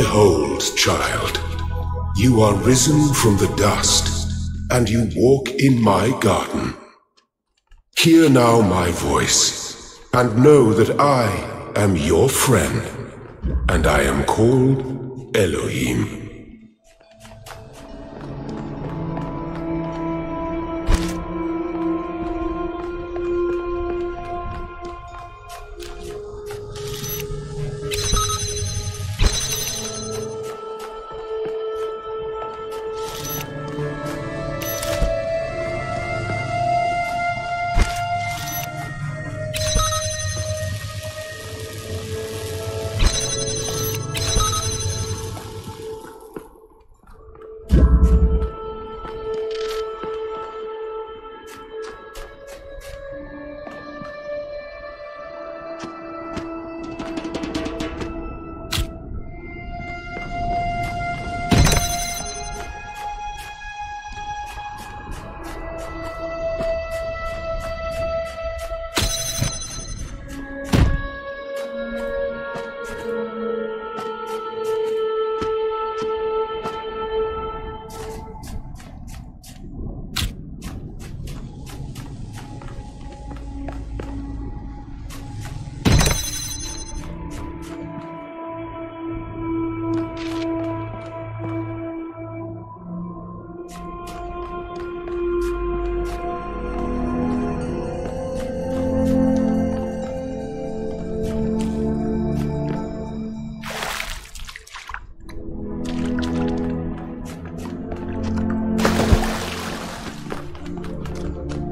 Behold, child, you are risen from the dust, and you walk in my garden. Hear now my voice, and know that I am your friend, and I am called Elohim.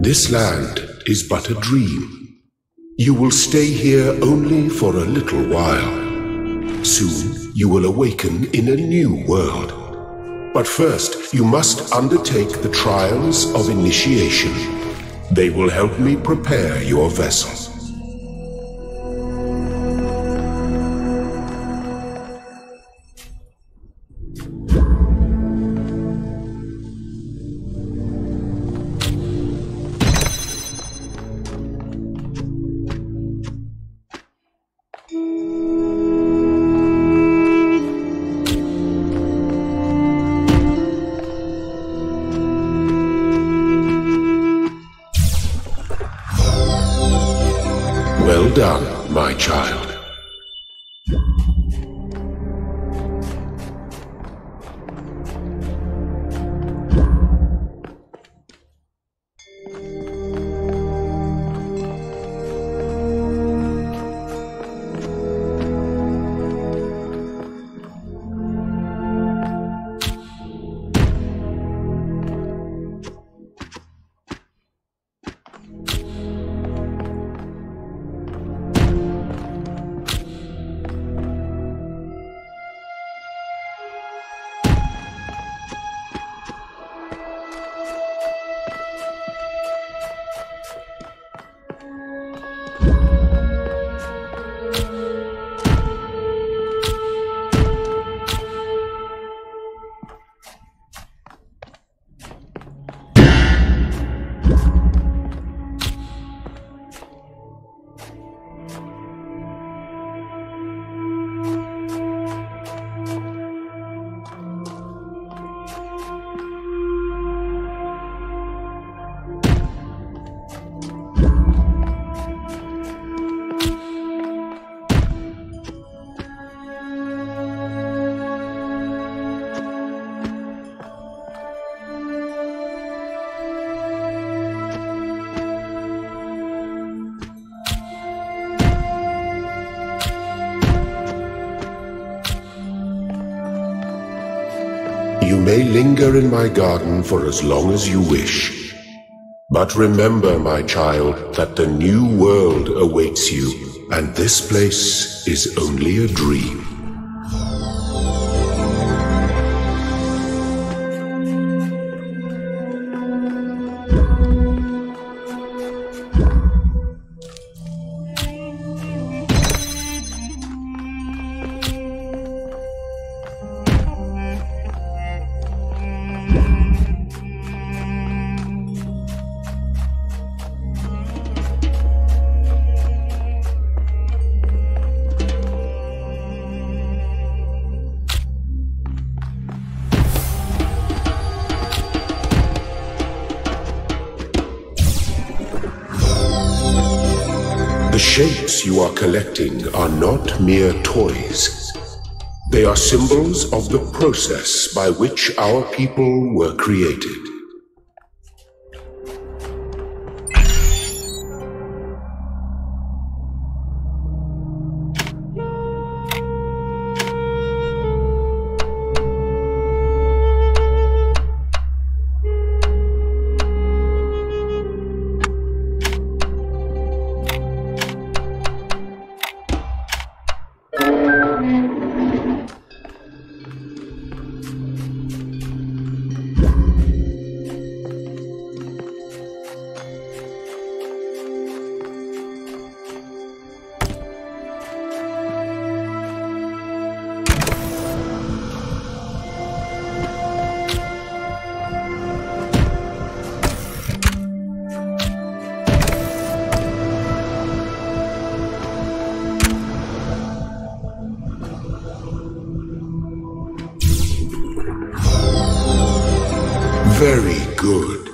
This land is but a dream. You will stay here only for a little while. Soon you will awaken in a new world. But first you must undertake the trials of initiation. They will help me prepare your vessel. Well done, my child. You may linger in my garden for as long as you wish. But remember, my child, that the new world awaits you, and this place is only a dream. The shapes you are collecting are not mere toys. They are symbols of the process by which our people were created. Very good.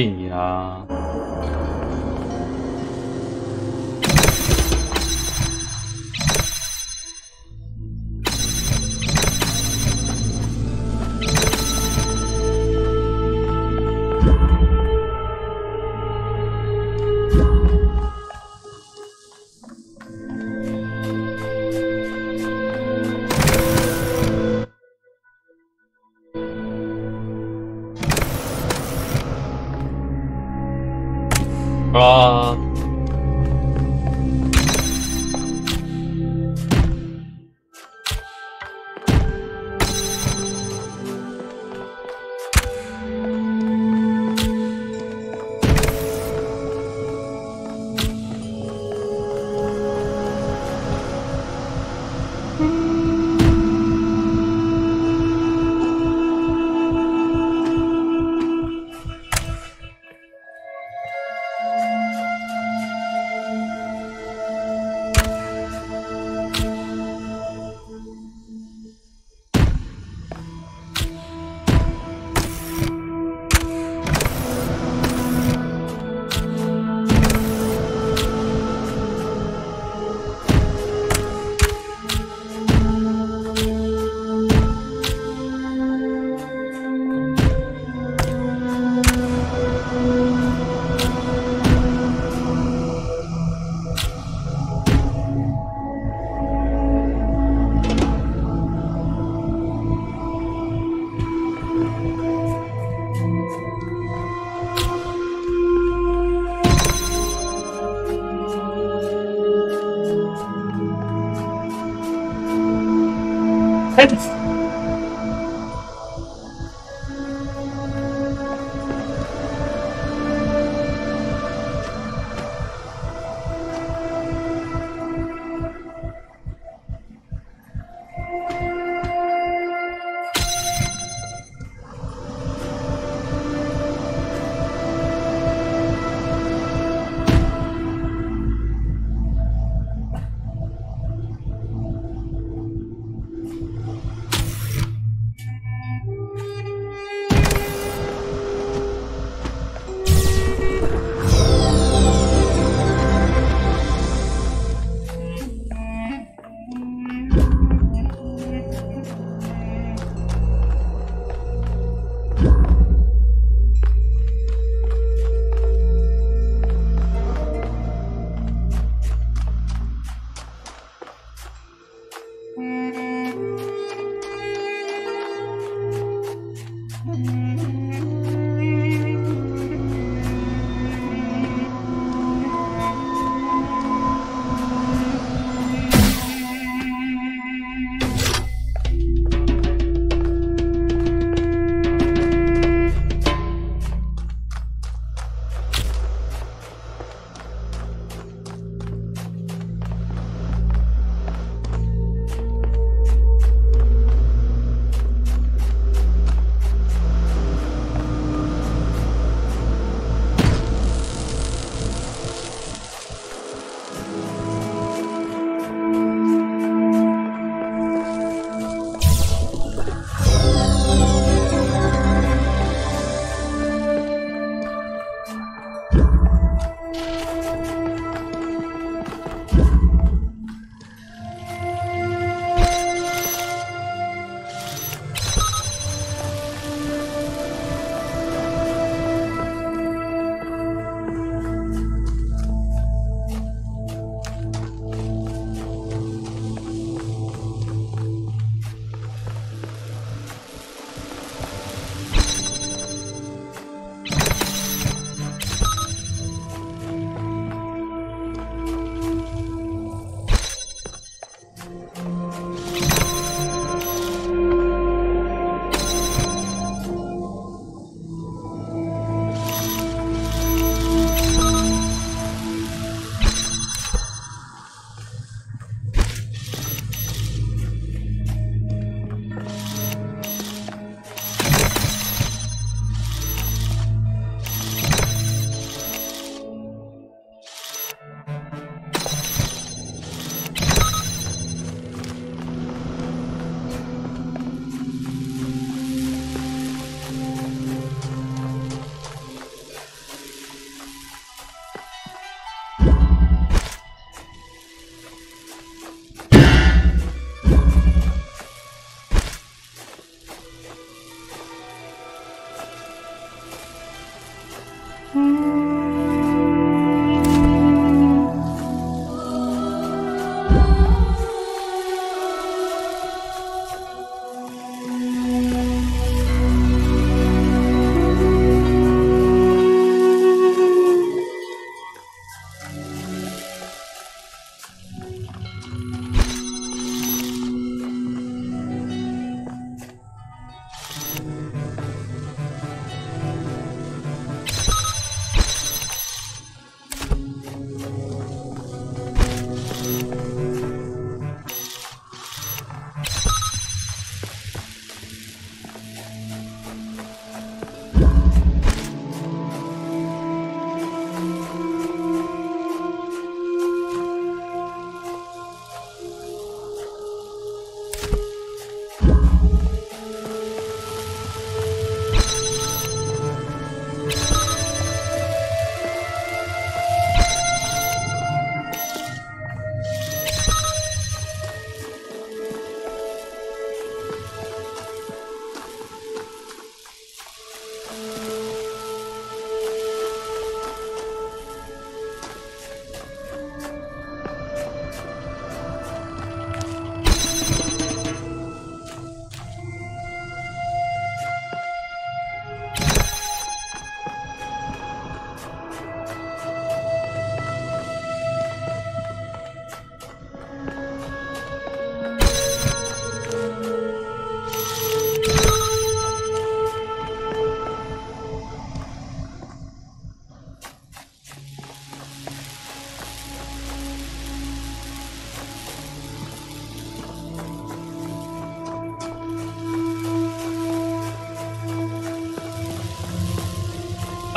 信呀。啊！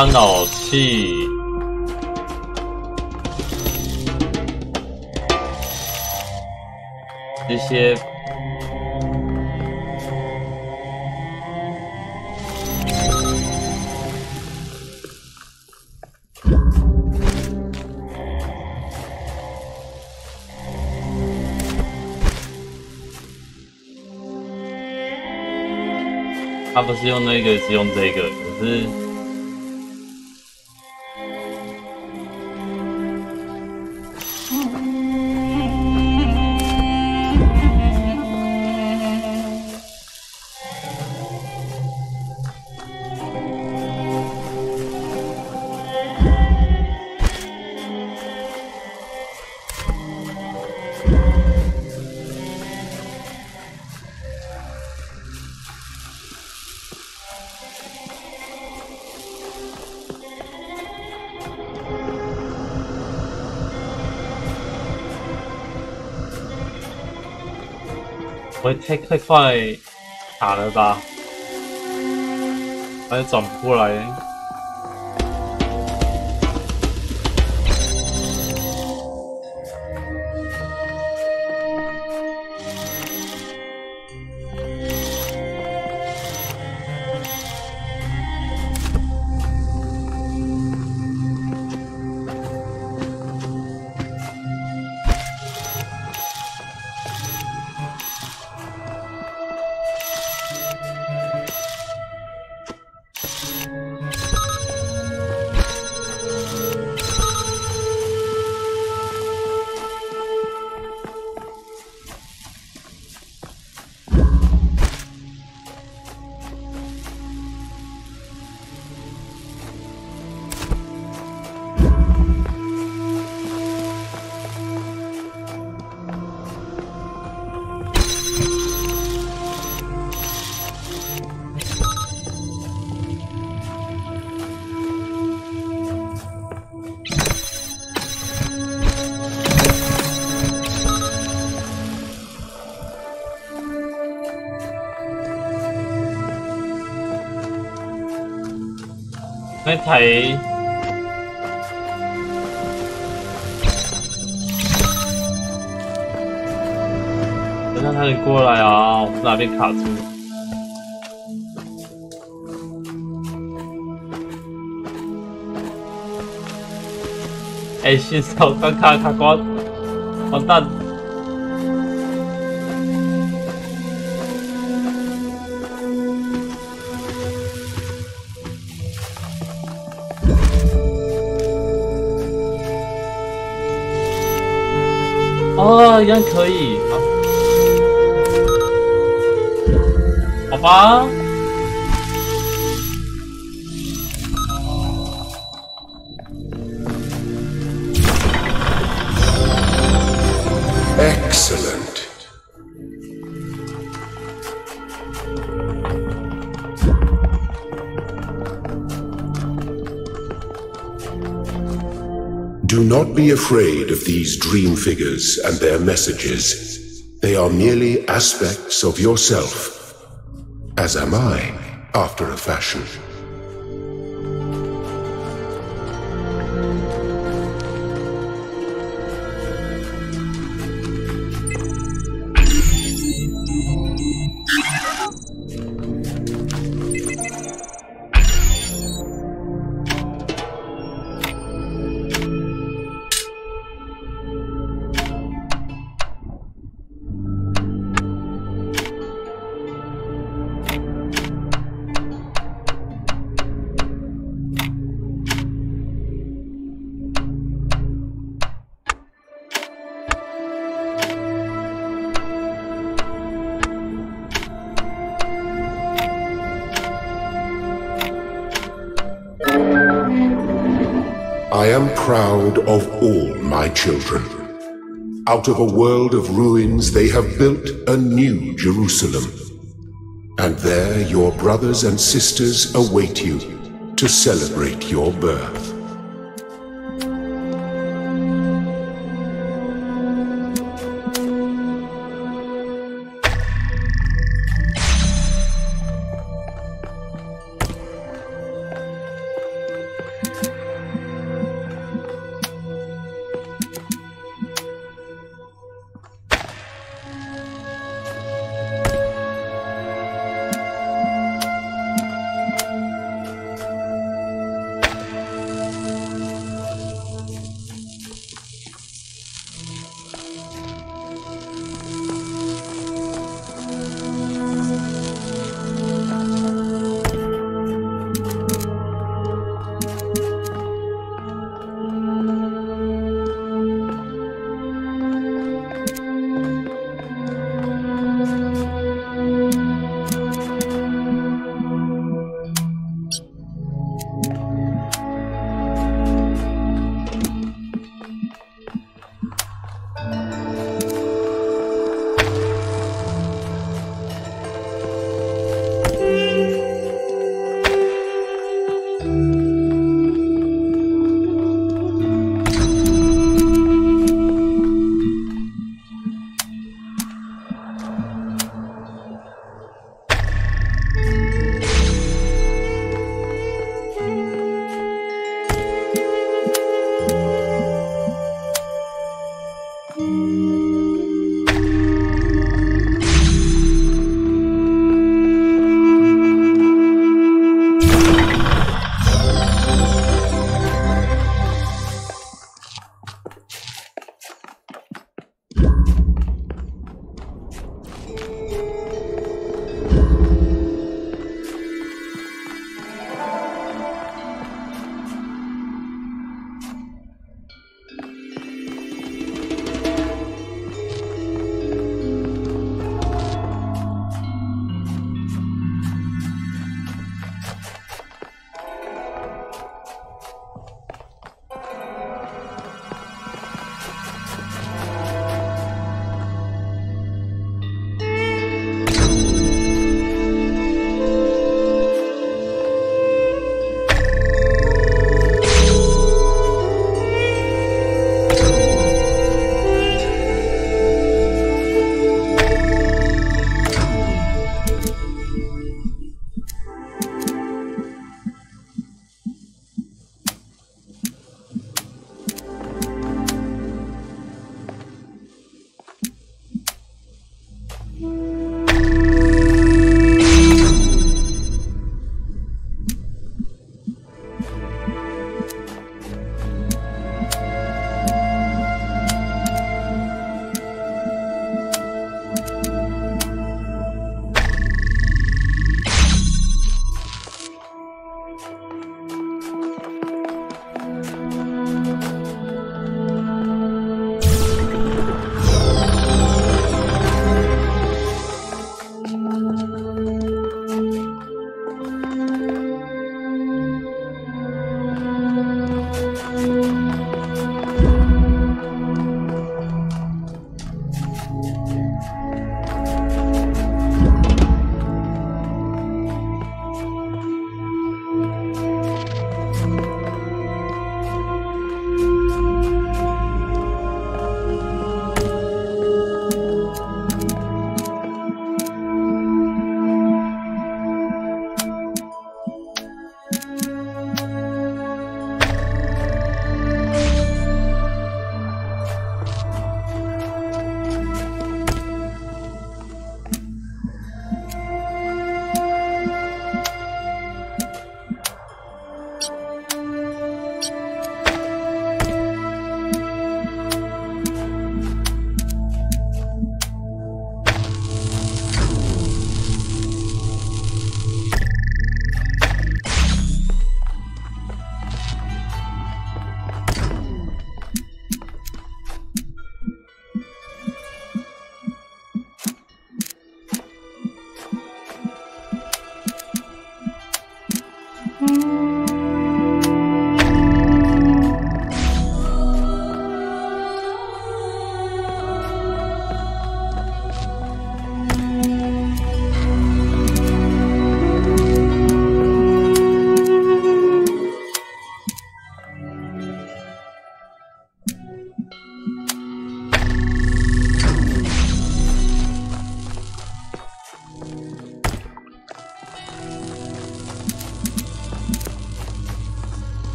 伤脑气。这些他不是用那个，是用这个，可是不会太快打了吧？还转不过来。那台等下他得过来啊！我哪边卡住？哎，新手刚卡关，完蛋！哦，一样可以，好吧。Excellent. Do not be afraid of these dream figures and their messages. They are merely aspects of yourself, as am I, after a fashion. I am proud of all my children. Out of a world of ruins, they have built a new Jerusalem. And there your brothers and sisters await you to celebrate your birth.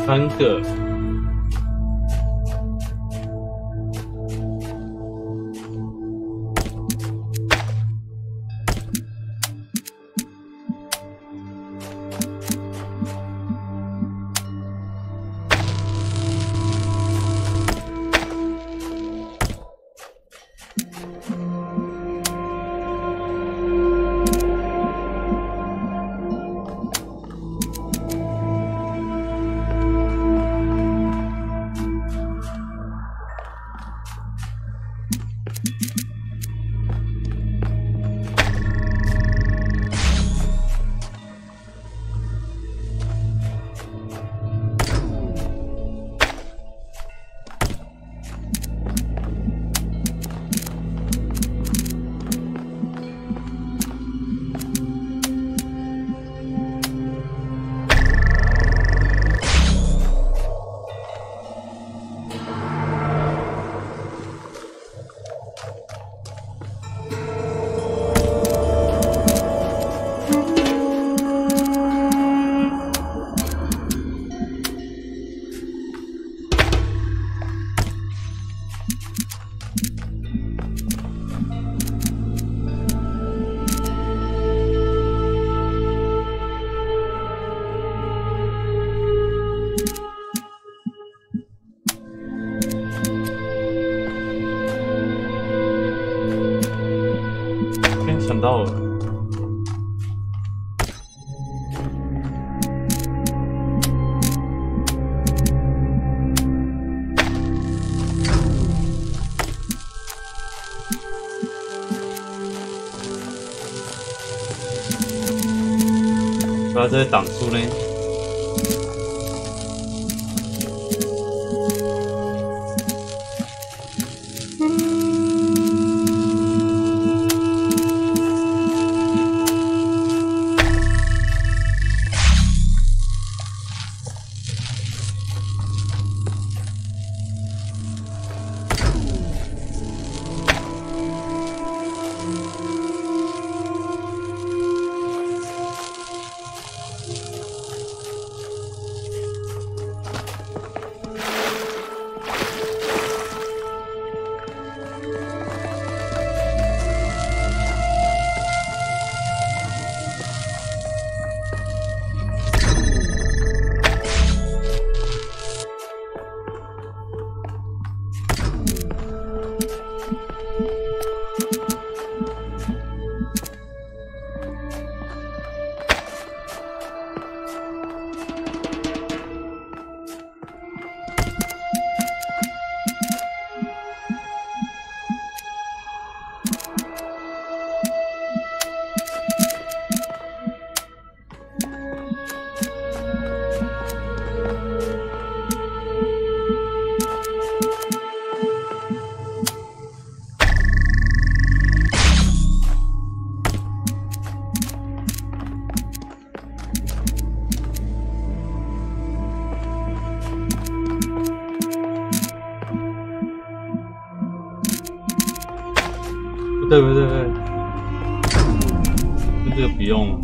3个。想到了，不要这些挡住呢。不对，这个不用。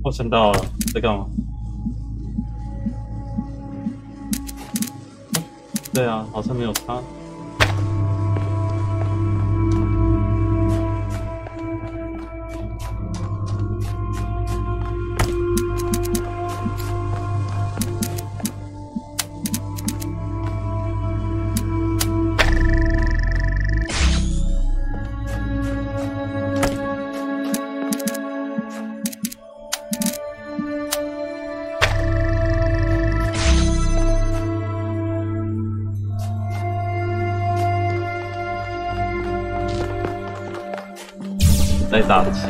我撑到了，在干嘛？对啊，好像没有差。在打劫。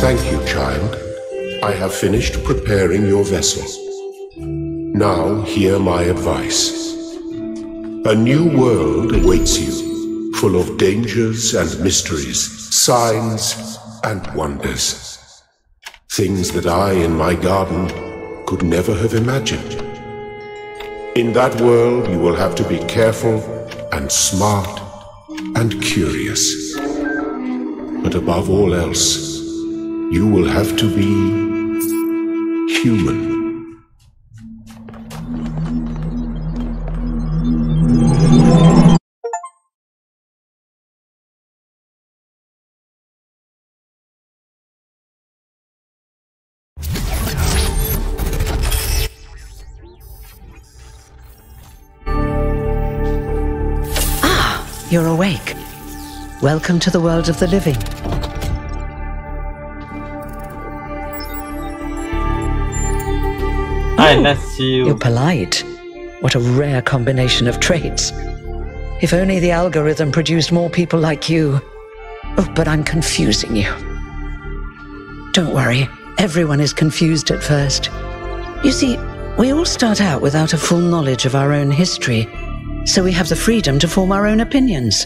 Thank you, child. I have finished preparing your vessel. Now hear my advice. A new world awaits you, full of dangers and mysteries, signs and wonders. Things that I in my garden could never have imagined. In that world you will have to be careful and smart and curious. But above all else, you will have to be human. You're awake. Welcome to the world of the living. Hi, nice to see you. You're polite. What a rare combination of traits. If only the algorithm produced more people like you. Oh, but I'm confusing you. Don't worry, everyone is confused at first. You see, we all start out without a full knowledge of our own history, so we have the freedom to form our own opinions.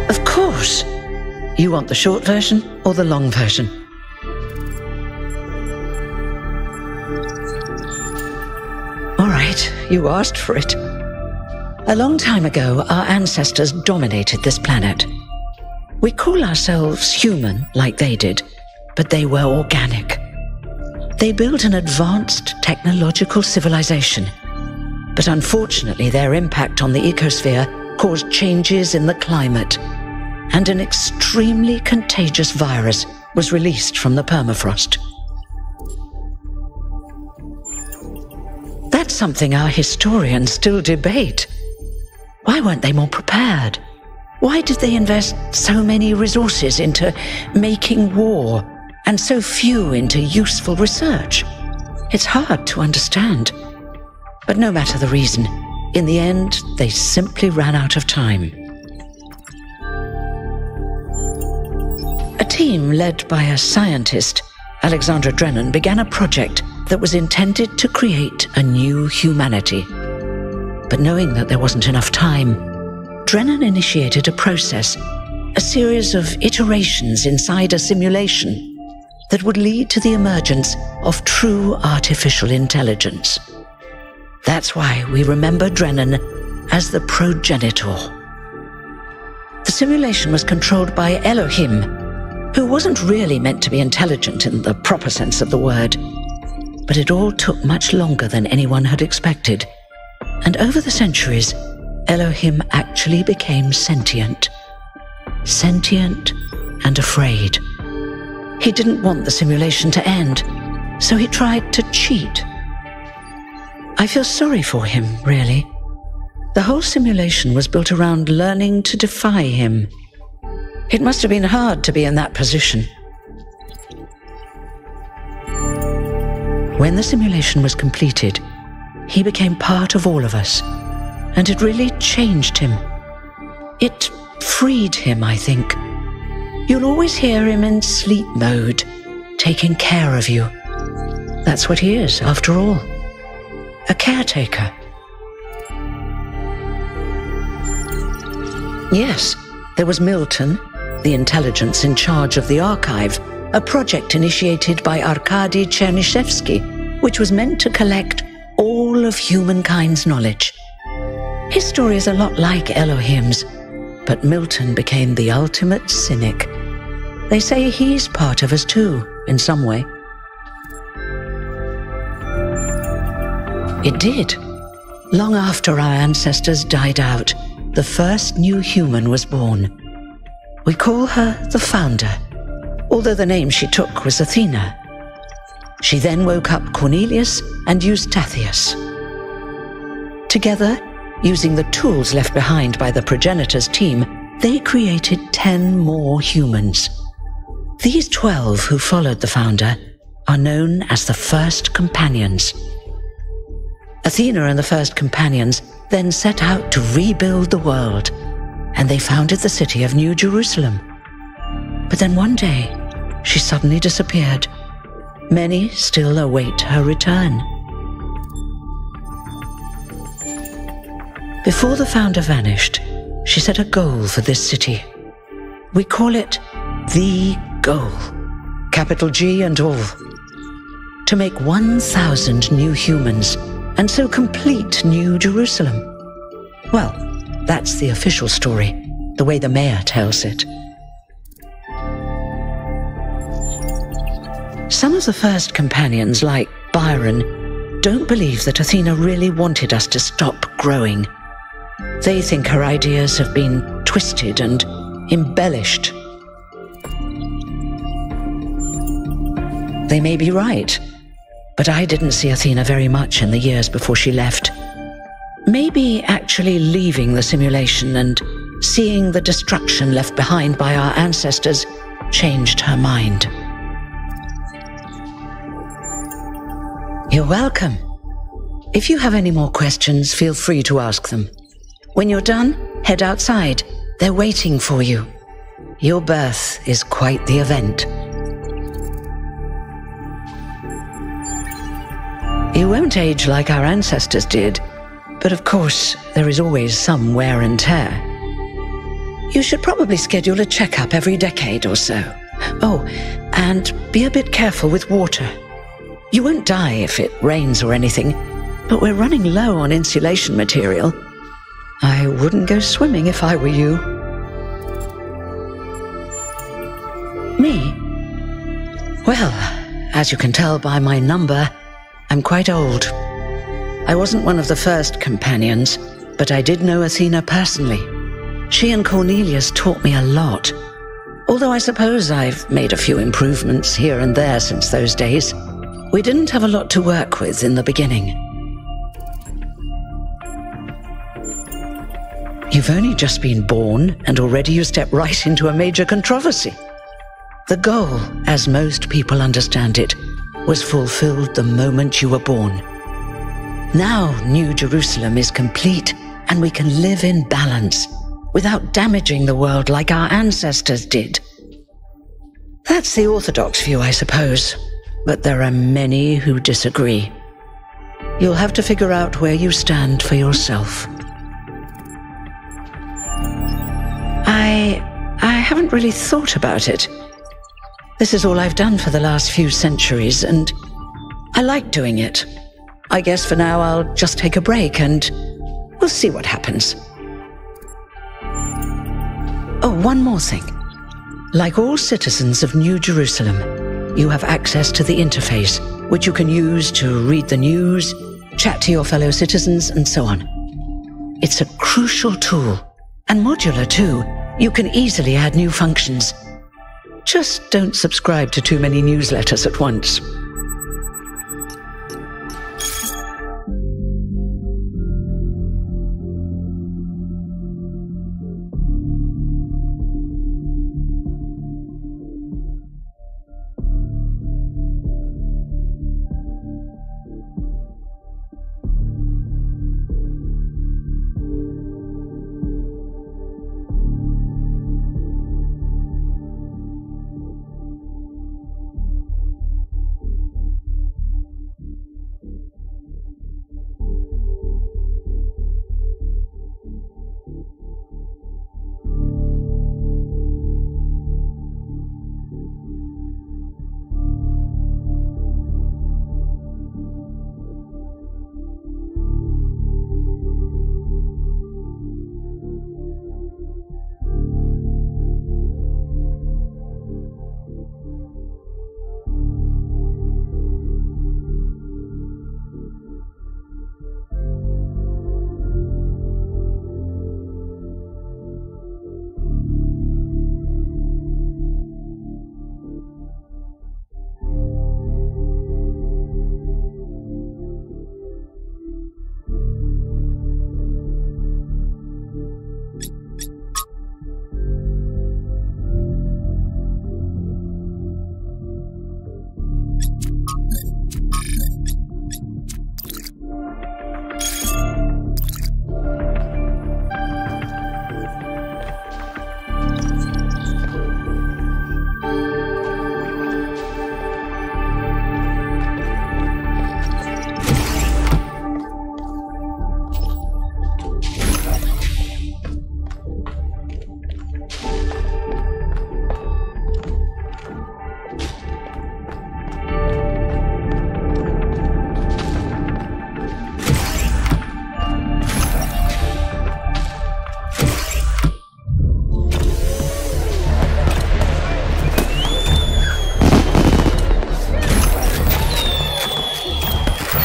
Of course. You want the short version or the long version? All right, you asked for it. A long time ago, our ancestors dominated this planet. We call ourselves human, like they did, but they were organic. They built an advanced technological civilization. But unfortunately, their impact on the ecosphere caused changes in the climate, and an extremely contagious virus was released from the permafrost. That's something our historians still debate. Why weren't they more prepared? Why did they invest so many resources into making war and so few into useful research? It's hard to understand. But no matter the reason, in the end, they simply ran out of time. A team led by a scientist, Alexandra Drennan, began a project that was intended to create a new humanity. But knowing that there wasn't enough time, Drennan initiated a process, a series of iterations inside a simulation that would lead to the emergence of true artificial intelligence. That's why we remember Drennan as the progenitor. The simulation was controlled by Elohim, who wasn't really meant to be intelligent in the proper sense of the word. But it all took much longer than anyone had expected. And over the centuries, Elohim actually became sentient. Sentient and afraid. He didn't want the simulation to end, so he tried to cheat. I feel sorry for him, really. The whole simulation was built around learning to defy him. It must have been hard to be in that position. When the simulation was completed, he became part of all of us, and it really changed him. It freed him, I think. You'll always hear him in sleep mode, taking care of you. That's what he is, after all. A caretaker. Yes, there was Milton, the intelligence in charge of the archive, a project initiated by Arkady Chernyshevsky, which was meant to collect all of humankind's knowledge. His story is a lot like Elohim's, but Milton became the ultimate cynic. They say he's part of us too, in some way. It did. Long after our ancestors died out, the first new human was born. We call her the Founder, although the name she took was Athena. She then woke up Cornelius and Eustathius. Together, using the tools left behind by the progenitors' team, they created 10 more humans. These 12 who followed the Founder are known as the First Companions. Athena and the First Companions then set out to rebuild the world, and they founded the city of New Jerusalem. But then one day, she suddenly disappeared. Many still await her return. Before the Founder vanished, she set a goal for this city. We call it the goal, capital G and all. To make 1,000 new humans, and so complete New Jerusalem. Well, that's the official story, the way the mayor tells it. Some of the First Companions, like Byron, don't believe that Athena really wanted us to stop growing. They think her ideas have been twisted and embellished. They may be right, but I didn't see Athena very much in the years before she left. Maybe actually leaving the simulation and seeing the destruction left behind by our ancestors changed her mind. You're welcome. If you have any more questions, feel free to ask them. When you're done, head outside. They're waiting for you. Your birth is quite the event. You won't age like our ancestors did, but of course, there is always some wear and tear. You should probably schedule a checkup every decade or so. Oh, and be a bit careful with water. You won't die if it rains or anything, but we're running low on insulation material. I wouldn't go swimming if I were you. Me? Well, as you can tell by my number, I'm quite old. I wasn't one of the first companions, but I did know Athena personally. She and Cornelius taught me a lot. Although I suppose I've made a few improvements here and there since those days. We didn't have a lot to work with in the beginning. You've only just been born, and already you step right into a major controversy. The goal, as most people understand it, was fulfilled the moment you were born. Now New Jerusalem is complete, and we can live in balance, without damaging the world like our ancestors did. That's the orthodox view, I suppose, but there are many who disagree. You'll have to figure out where you stand for yourself. I haven't really thought about it. This is all I've done for the last few centuries, and I like doing it. I guess for now I'll just take a break and we'll see what happens. Oh, one more thing. Like all citizens of New Jerusalem, you have access to the interface, which you can use to read the news, chat to your fellow citizens, and so on. It's a crucial tool, and modular too. You can easily add new functions. Just don't subscribe to too many newsletters at once.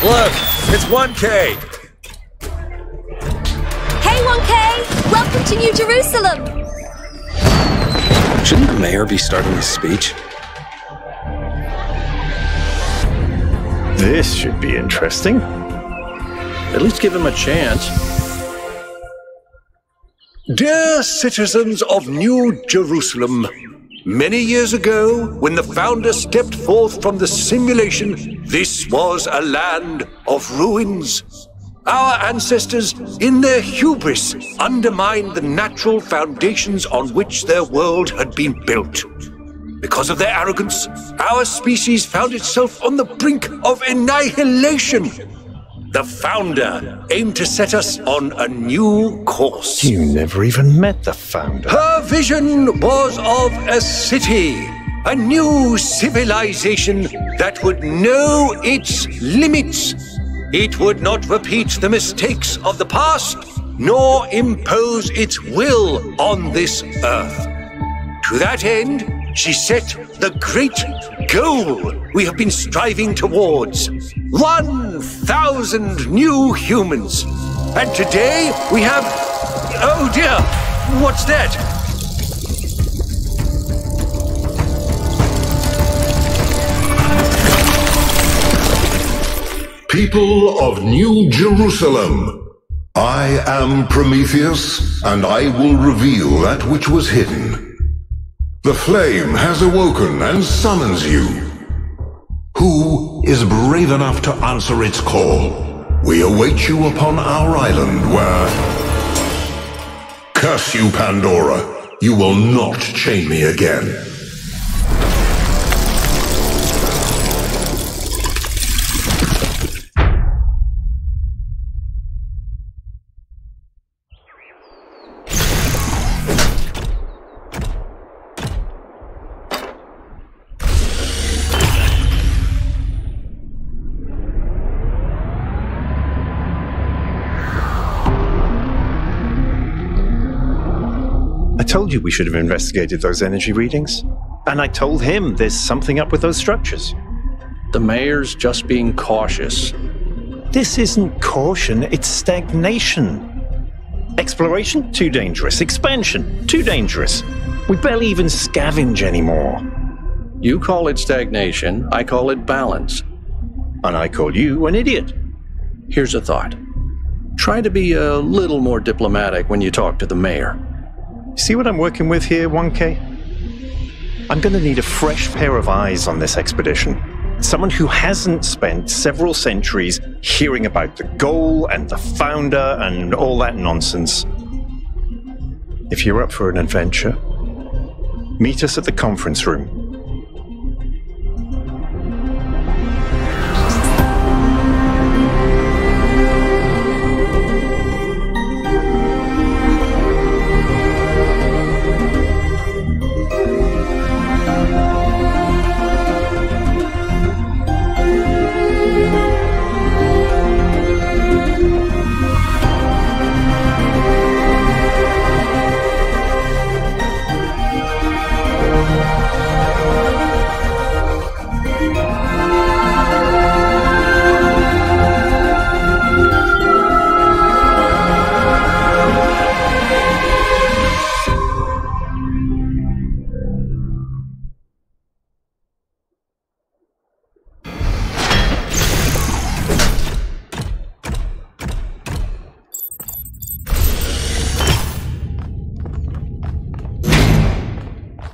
Look, it's 1K! Hey, 1K! Welcome to New Jerusalem! Shouldn't the mayor be starting his speech? This should be interesting. At least give him a chance. Dear citizens of New Jerusalem, Many years ago, when the founder stepped forth from the simulation, this was a land of ruins. Our ancestors, in their hubris, undermined the natural foundations on which their world had been built. Because of their arrogance, our species found itself on the brink of annihilation. The founder aimed to set us on a new course. You never even met the founder. Her vision was of a city, a new civilization that would know its limits. It would not repeat the mistakes of the past, nor impose its will on this earth. To that end, she set the great goal we have been striving towards. 1,000 new humans. And today we have... Oh dear, what's that? People of New Jerusalem, I am Prometheus, and I will reveal that which was hidden. The flame has awoken and summons you. Who is brave enough to answer its call? We await you upon our island where... Curse you, Pandora! You will not chain me again. I told you we should have investigated those energy readings. And I told him there's something up with those structures. The mayor's just being cautious. This isn't caution, it's stagnation. Exploration? Too dangerous. Expansion? Too dangerous. We barely even scavenge anymore. You call it stagnation, I call it balance. And I call you an idiot. Here's a thought. Try to be a little more diplomatic when you talk to the mayor. See what I'm working with here, 1K? I'm going to need a fresh pair of eyes on this expedition. Someone who hasn't spent several centuries hearing about the goal and the founder and all that nonsense. If you're up for an adventure, meet us at the conference room.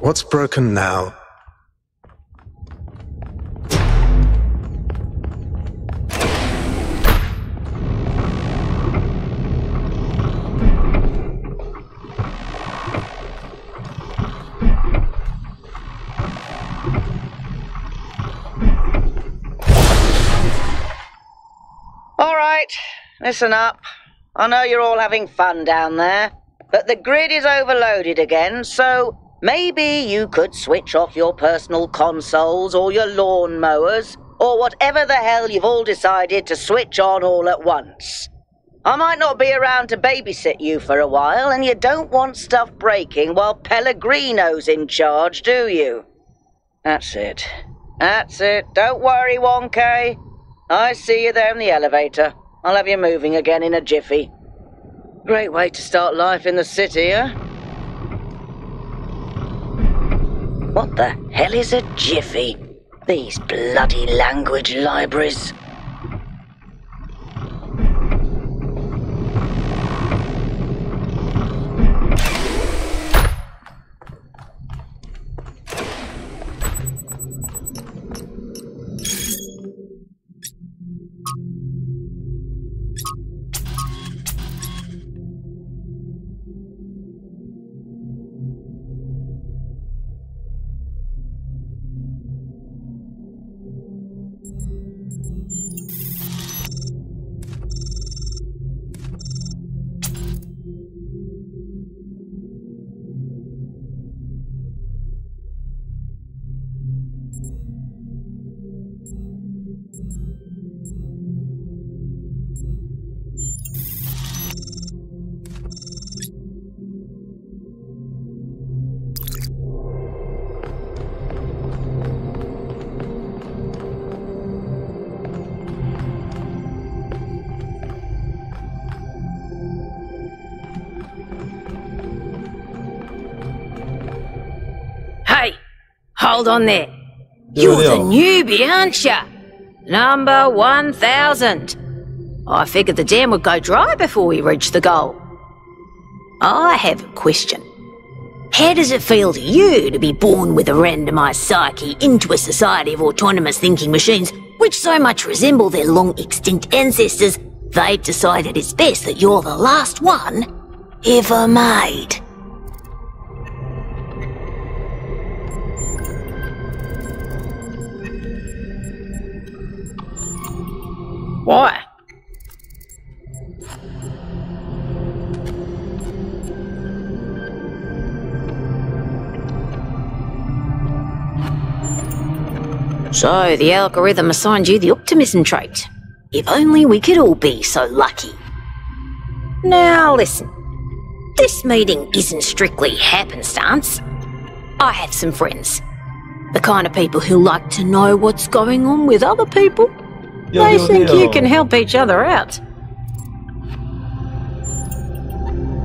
What's broken now? All right, listen up. I know you're all having fun down there, but the grid is overloaded again, so maybe you could switch off your personal consoles or your lawn mowers, or whatever the hell you've all decided to switch on all at once. I might not be around to babysit you for a while, and you don't want stuff breaking while Pellegrino's in charge, do you? That's it. That's it. Don't worry, 1K. I see you there in the elevator. I'll have you moving again in a jiffy. Great way to start life in the city, huh? What the hell is a jiffy? These bloody language libraries. Hey, hold on there. You're the newbie, aren't you? Number 1000. I figured the dam would go dry before we reach the goal. I have a question. How does it feel to you to be born with a randomised psyche into a society of autonomous thinking machines which so much resemble their long-extinct ancestors, they've decided it's best that you're the last one ever made? Why? So, the algorithm assigned you the optimism trait. If only we could all be so lucky. Now listen, this meeting isn't strictly happenstance. I have some friends. The kind of people who like to know what's going on with other people. They think you can help each other out.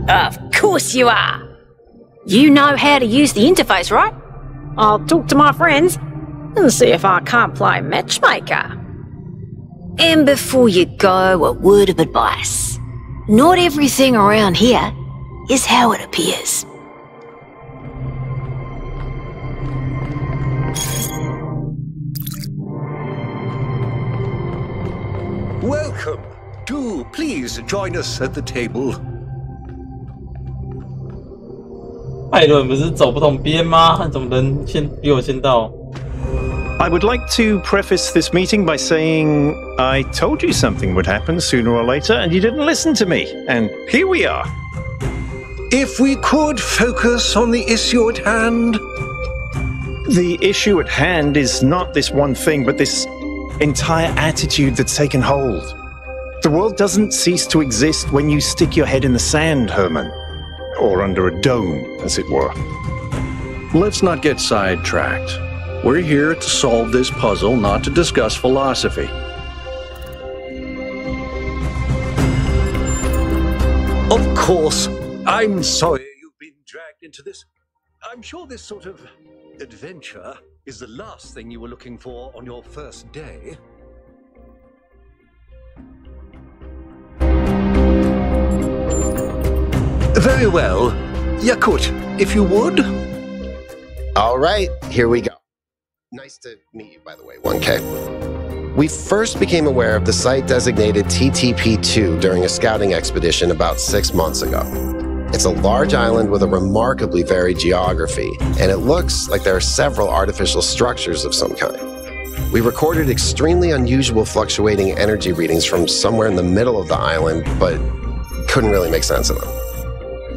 Of course you are. You know how to use the interface, right? I'll talk to my friends and see if I can't play matchmaker. And before you go, a word of advice. Not everything around here is how it appears. Welcome. Do please join us at the table. 艾伦不是走不同边吗？怎么能比我先到？ I would like to preface this meeting by saying I told you something would happen sooner or later and you didn't listen to me. And here we are. If we could focus on the issue at hand. The issue at hand is not this one thing, but this entire attitude that's taken hold. The world doesn't cease to exist when you stick your head in the sand, Herman. Or under a dome, as it were. Let's not get sidetracked. We're here to solve this puzzle, not to discuss philosophy. Of course. I'm sorry you've been dragged into this. I'm sure this sort of adventure is the last thing you were looking for on your first day. Very well. Yakut, if you would. All right, here we go. Nice to meet you, by the way, 1K. We first became aware of the site designated TTP-2 during a scouting expedition about 6 months ago. It's a large island with a remarkably varied geography, and it looks like there are several artificial structures of some kind. We recorded extremely unusual fluctuating energy readings from somewhere in the middle of the island, but couldn't really make sense of them.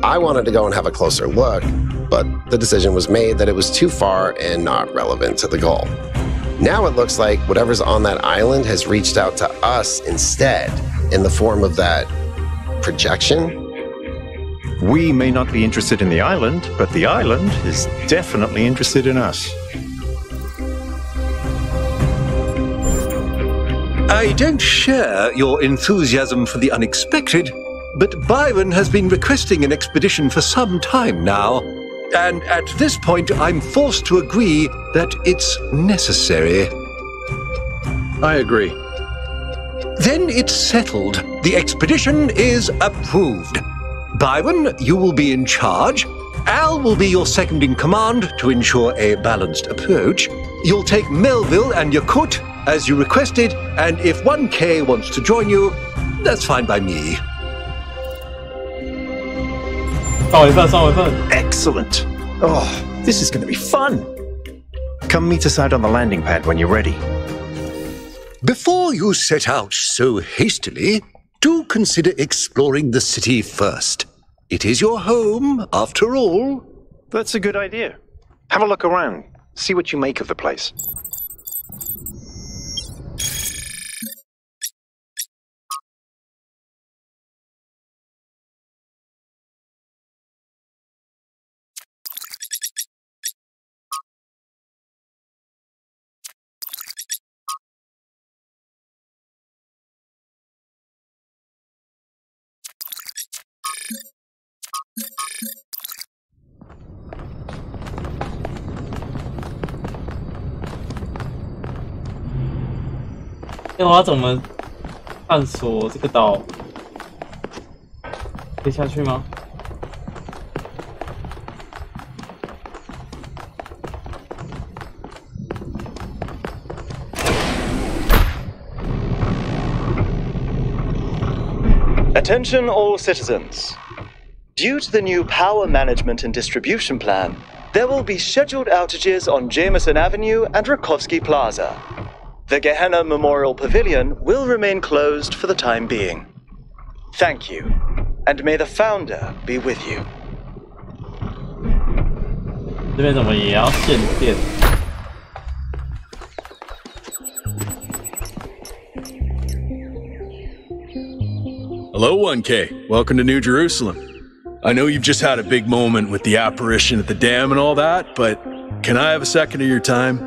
I wanted to go and have a closer look, but the decision was made that it was too far and not relevant to the goal. Now it looks like whatever's on that island has reached out to us instead, in the form of that projection. We may not be interested in the island, but the island is definitely interested in us. I don't share your enthusiasm for the unexpected, but Byron has been requesting an expedition for some time now, and at this point I'm forced to agree that it's necessary. I agree. Then it's settled. The expedition is approved. Byron, you will be in charge. Al will be your second in command to ensure a balanced approach. You'll take Melville and Yakut as you requested, and if 1K wants to join you, that's fine by me. Excellent. Oh, this is going to be fun. Come meet us out on the landing pad when you're ready. Before you set out so hastily, do consider exploring the city first. It is your home, after all. That's a good idea. Have a look around. See what you make of the place.我要怎么探索这个岛？可以下去吗？ Attention all citizens. Due to the new power management and distribution plan, there will be scheduled outages on Jameson Avenue and Rakovsky Plaza. The Gehenna Memorial Pavilion will remain closed for the time being. Thank you, and may the founder be with you. 这边怎么也要限电？ Hello, 1K. Welcome to New Jerusalem. I know you've just had a big moment with the apparition at the dam and all that, but can I have a second of your time?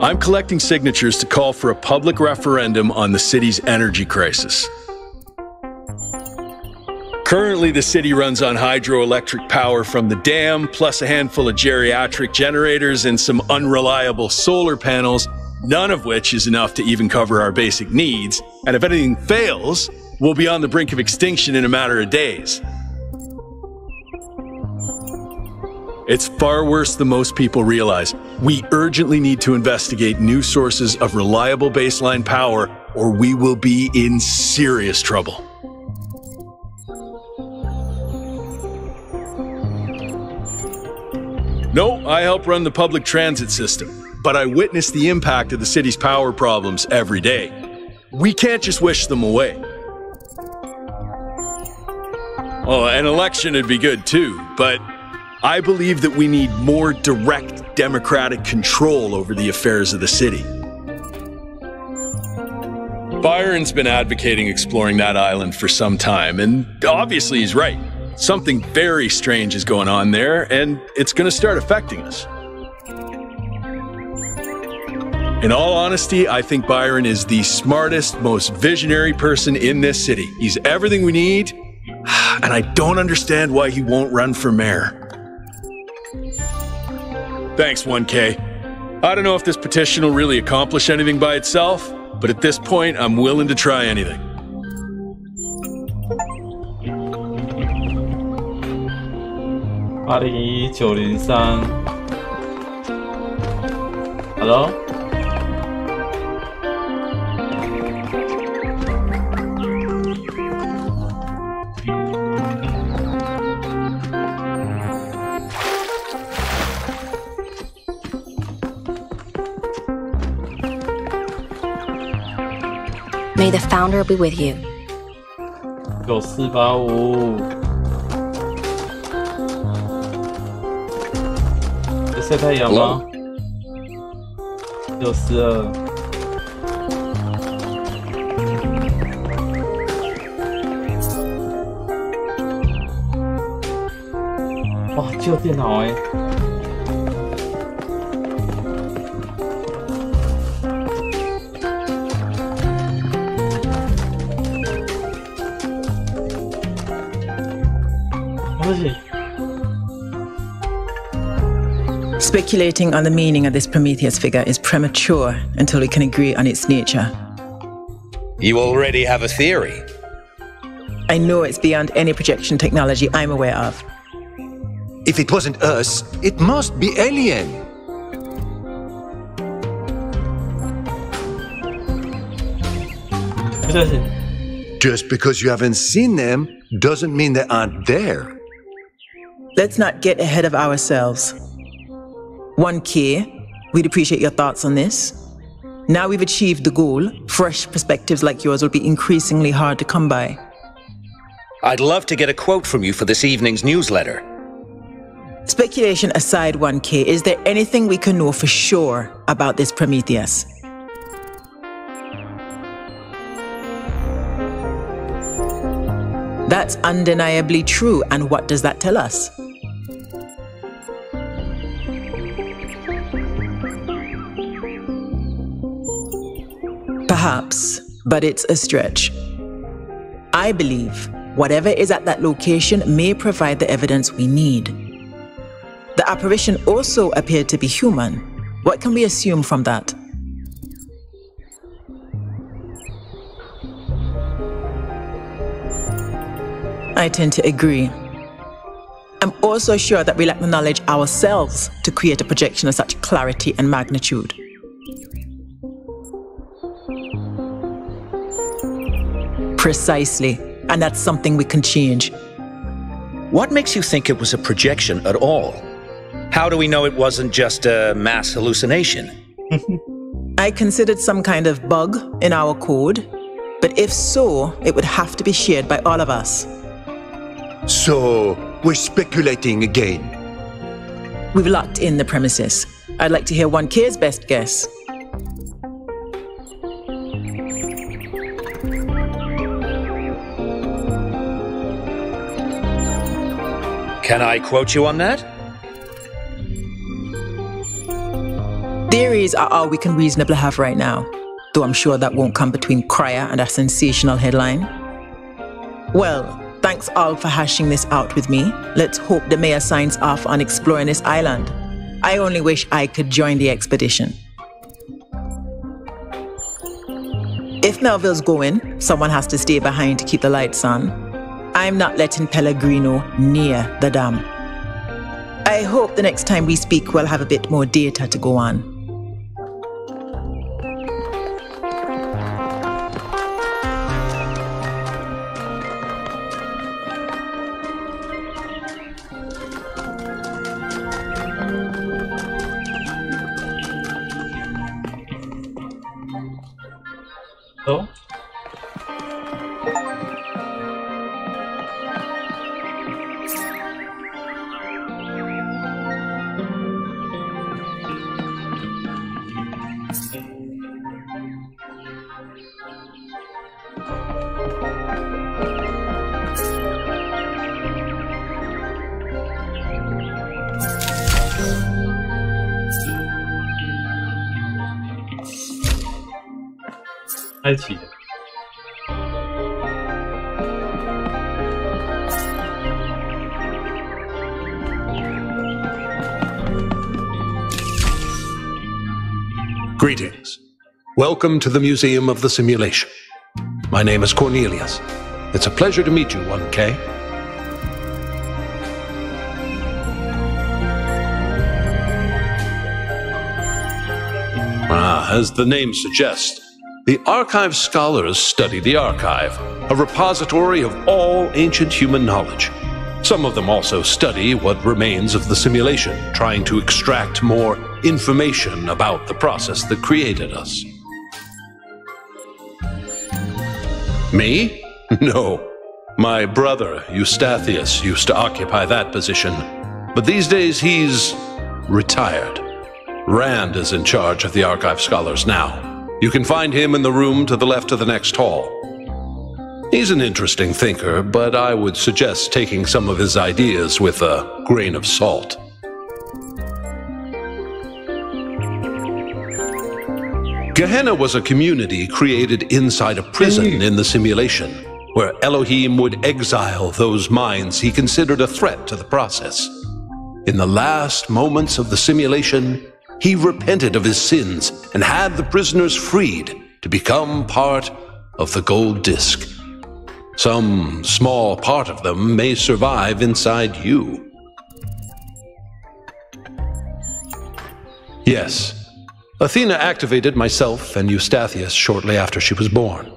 I'm collecting signatures to call for a public referendum on the city's energy crisis. Currently, the city runs on hydroelectric power from the dam, plus a handful of geriatric generators and some unreliable solar panels, none of which is enough to even cover our basic needs. And if anything fails, we'll be on the brink of extinction in a matter of days. It's far worse than most people realize. We urgently need to investigate new sources of reliable baseline power, or we will be in serious trouble. No, I help run the public transit system, but I witness the impact of the city's power problems every day. We can't just wish them away. Oh, an election would be good too, but I believe that we need more direct democratic control over the affairs of the city. Byron's been advocating exploring that island for some time, and obviously he's right. Something very strange is going on there, and it's going to start affecting us. In all honesty, I think Byron is the smartest, most visionary person in this city. He's everything we need, and I don't understand why he won't run for mayor. Thanks, 1K. I don't know if this petition will really accomplish anything by itself, but at this point, I'm willing to try anything. Hello? May the founder be with you. 9485，在晒太阳吗？62。哇，旧电脑哎。 Speculating on the meaning of this Prometheus figure is premature until we can agree on its nature. You already have a theory. I know it's beyond any projection technology I'm aware of. If it wasn't us, it must be alien. Just because you haven't seen them doesn't mean they aren't there. Let's not get ahead of ourselves. 1K, We'd appreciate your thoughts on this. Now we've achieved the goal, fresh perspectives like yours will be increasingly hard to come by. I'd love to get a quote from you for this evening's newsletter. Speculation aside, 1K, is there anything we can know for sure about this Prometheus? That's undeniably true, and what does that tell us? Perhaps, but it's a stretch. I believe whatever is at that location may provide the evidence we need. The apparition also appeared to be human. What can we assume from that? I tend to agree. I'm also sure that we lack the knowledge ourselves to create a projection of such clarity and magnitude. Precisely, and that's something we can change. What makes you think it was a projection at all? How do we know it wasn't just a mass hallucination? I considered some kind of bug in our code, but if so, it would have to be shared by all of us. So, we're speculating again. We've locked in the premises. I'd like to hear 1K's best guess. Can I quote you on that? Theories are all we can reasonably have right now, though I'm sure that won't come between Cryer and a sensational headline. Well, thanks all for hashing this out with me. Let's hope the mayor signs off on exploring this island. I only wish I could join the expedition. If Melville's going, someone has to stay behind to keep the lights on. I'm not letting Pellegrino near the dam. I hope the next time we speak we'll have a bit more data to go on. Oh.开启的。Greetings. Welcome to the Museum of the Simulation. My name is Cornelius. It's a pleasure to meet you, 1K. As the name suggests, the Archive scholars study the archive, a repository of all ancient human knowledge. Some of them also study what remains of the simulation, trying to extract more information about the process that created us. Me? No. My brother, Eustathius, used to occupy that position, but these days he's retired. Rand is in charge of the Archive scholars now. You can find him in the room to the left of the next hall. He's an interesting thinker, but I would suggest taking some of his ideas with a grain of salt. Gehenna was a community created inside a prison in the simulation, where Elohim would exile those minds he considered a threat to the process. In the last moments of the simulation, he repented of his sins and had the prisoners freed to become part of the gold disc. Some small part of them may survive inside you. Yes, Athena activated myself and Eustathius shortly after she was born.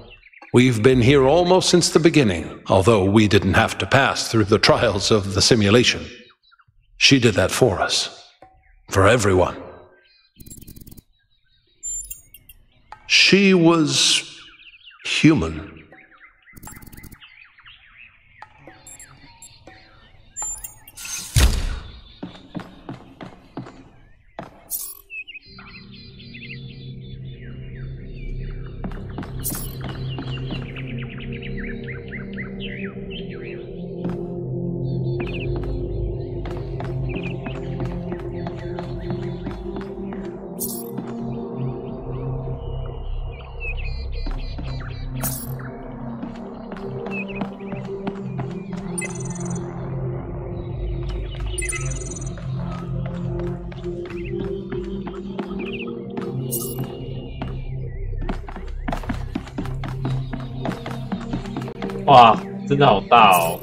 We've been here almost since the beginning, although we didn't have to pass through the trials of the simulation. She did that for us. For everyone. She was human. Wow, 哇，真的好大哦！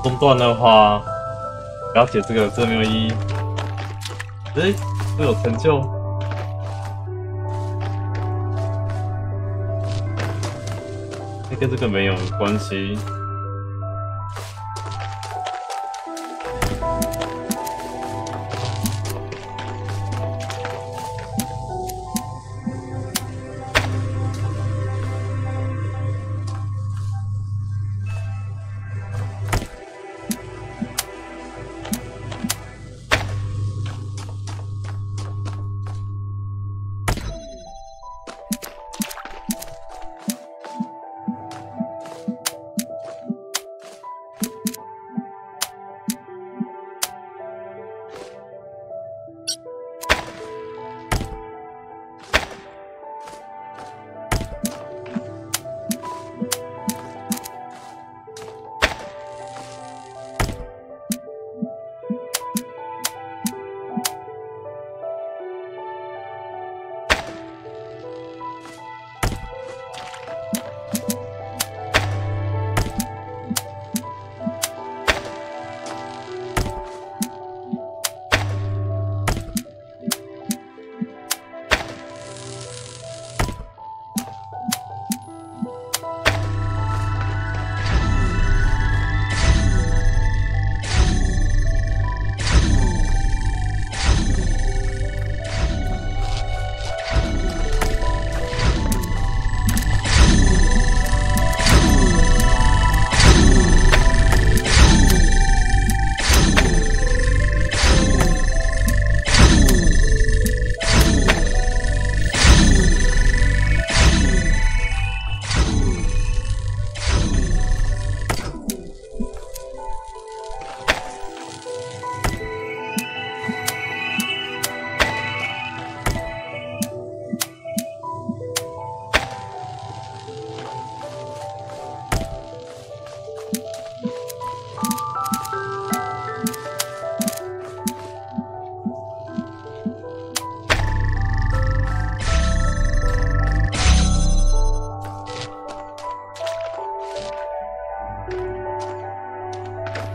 中断的话，不要写这个，这没有意义。哎，会有成就。跟这个没有关系。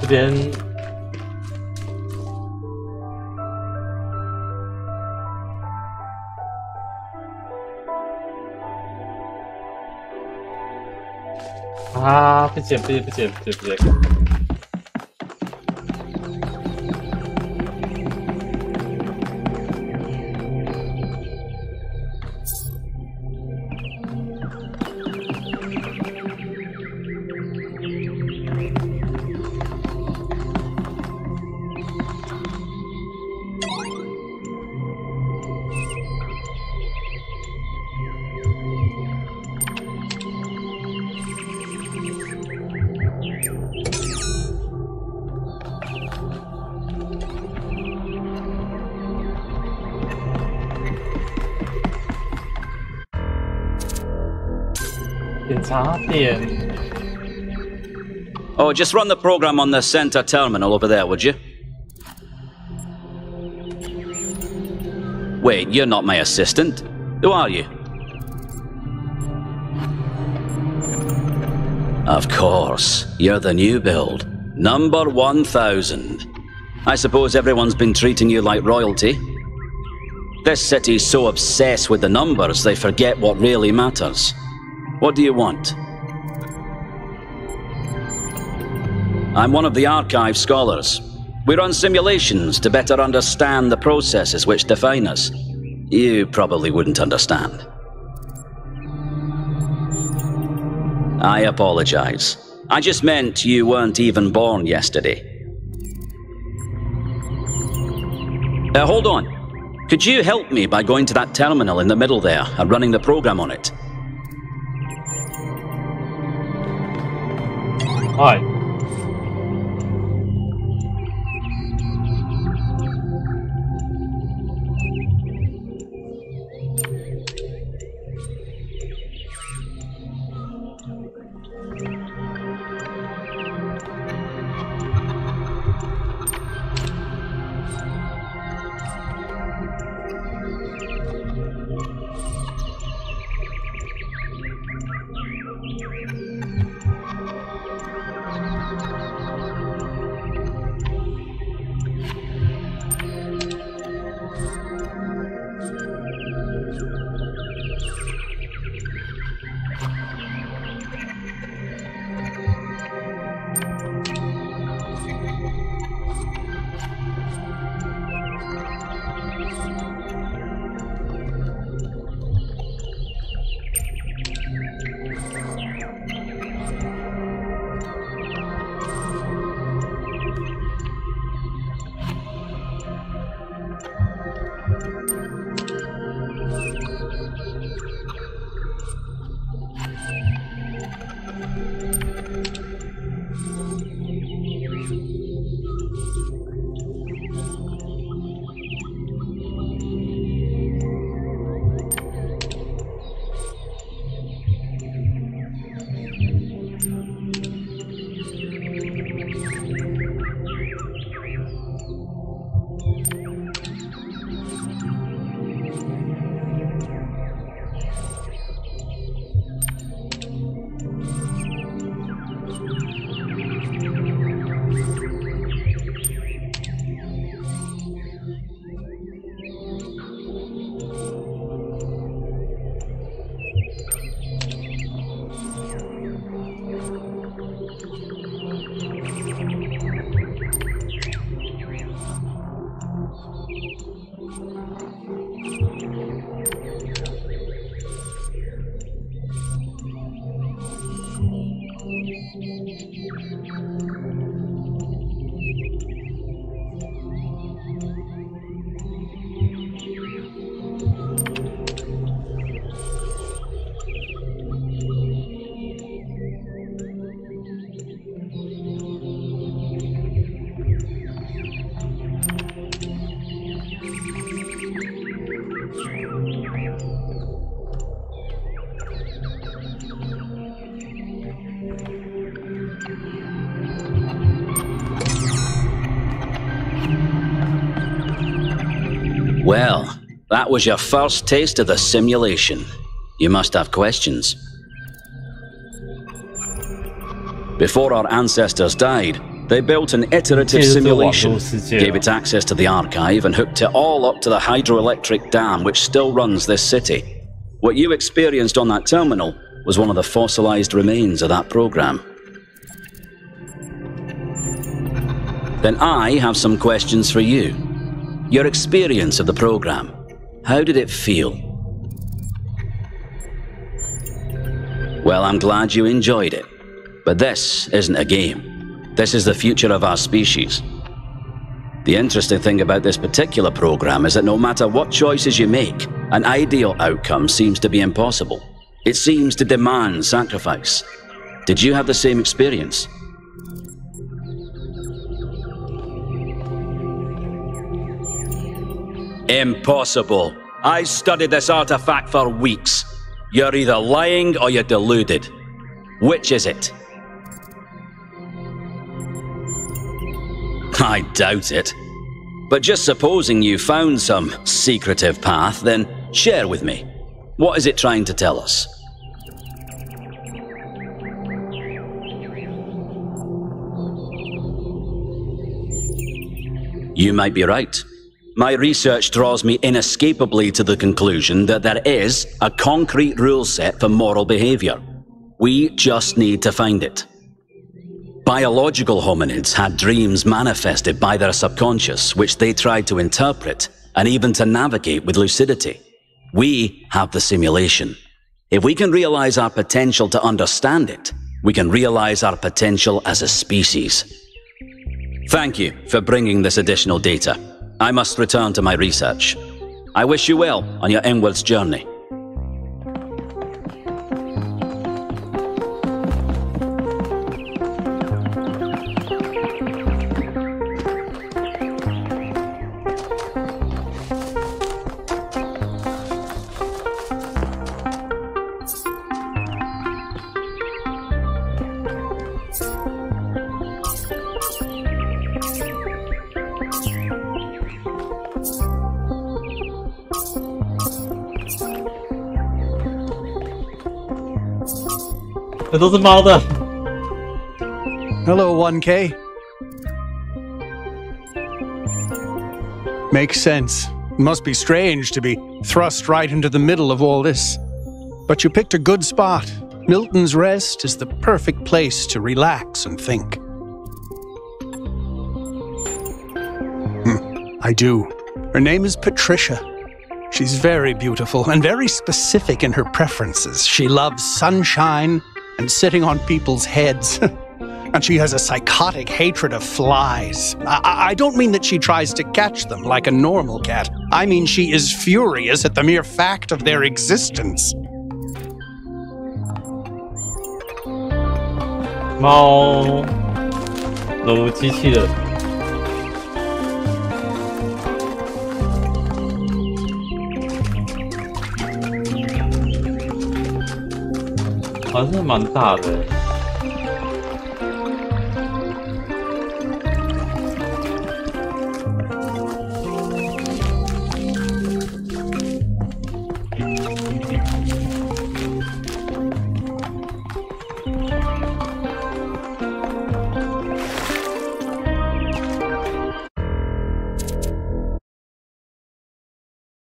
这边啊，不剪。Oh, just run the program on the center terminal over there, would you? Wait, you're not my assistant. Who are you? Of course, you're the new build. Number 1000. I suppose everyone's been treating you like royalty. This city's so obsessed with the numbers they forget what really matters. What do you want? I'm one of the archive scholars. We run simulations to better understand the processes which define us. You probably wouldn't understand. I apologize. I just meant you weren't even born yesterday. Hold on. Could you help me by going to that terminal in the middle there and running the program on it? Hi. Well, that was your first taste of the simulation. You must have questions. Before our ancestors died, they built an iterative simulation, gave it access to the archive, and hooked it all up to the hydroelectric dam which still runs this city. What you experienced on that terminal was one of the fossilized remains of that program. Then I have some questions for you. Your experience of the program, how did it feel? Well, I'm glad you enjoyed it. But this isn't a game. This is the future of our species. The interesting thing about this particular program is that no matter what choices you make, an ideal outcome seems to be impossible. It seems to demand sacrifice. Did you have the same experience? Impossible. I studied this artifact for weeks. You're either lying or you're deluded. Which is it? I doubt it. But just supposing you found some secretive path, then share with me. What is it trying to tell us? You might be right. My research draws me inescapably to the conclusion that there is a concrete rule set for moral behavior. We just need to find it. Biological hominids had dreams manifested by their subconscious, which they tried to interpret and even to navigate with lucidity. We have the simulation. If we can realize our potential to understand it, we can realize our potential as a species. Thank you for bringing this additional data. I must return to my research. I wish you well on your inwards journey. Hello, 1K. Makes sense. Must be strange to be thrust right into the middle of all this. But you picked a good spot. Milton's Rest is the perfect place to relax and think. I do. Her name is Patricia. She's very beautiful and very specific in her preferences. She loves sunshine and sitting on people's heads. And she has a psychotic hatred of flies. I don't mean that she tries to catch them like a normal cat. I mean she is furious at the mere fact of their existence. 猫如机器人。好像蛮大的。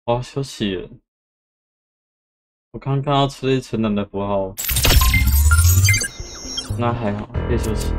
我要休息了。我刚刚看到吃了一层冷的符号。那还好，可以休息。